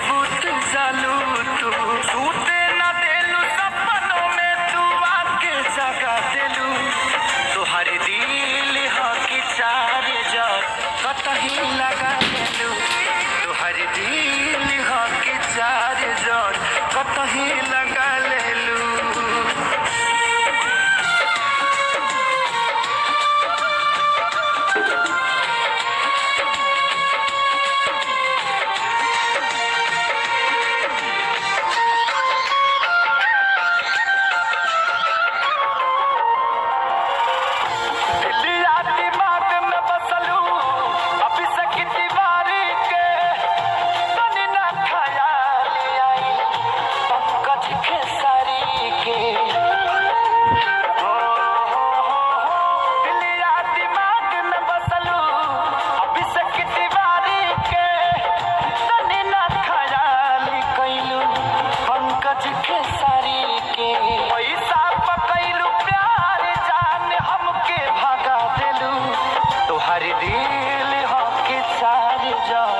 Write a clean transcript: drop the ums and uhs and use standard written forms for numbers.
बुत जालू तू सूते न देलू सपनों में तू आके जगा देलू तोहर दिल ह कि चार जग कतही लगा देलू तोहर दिल ह कि चार जग कतही लगा लेलू। तोहर दिल ह कि चार जग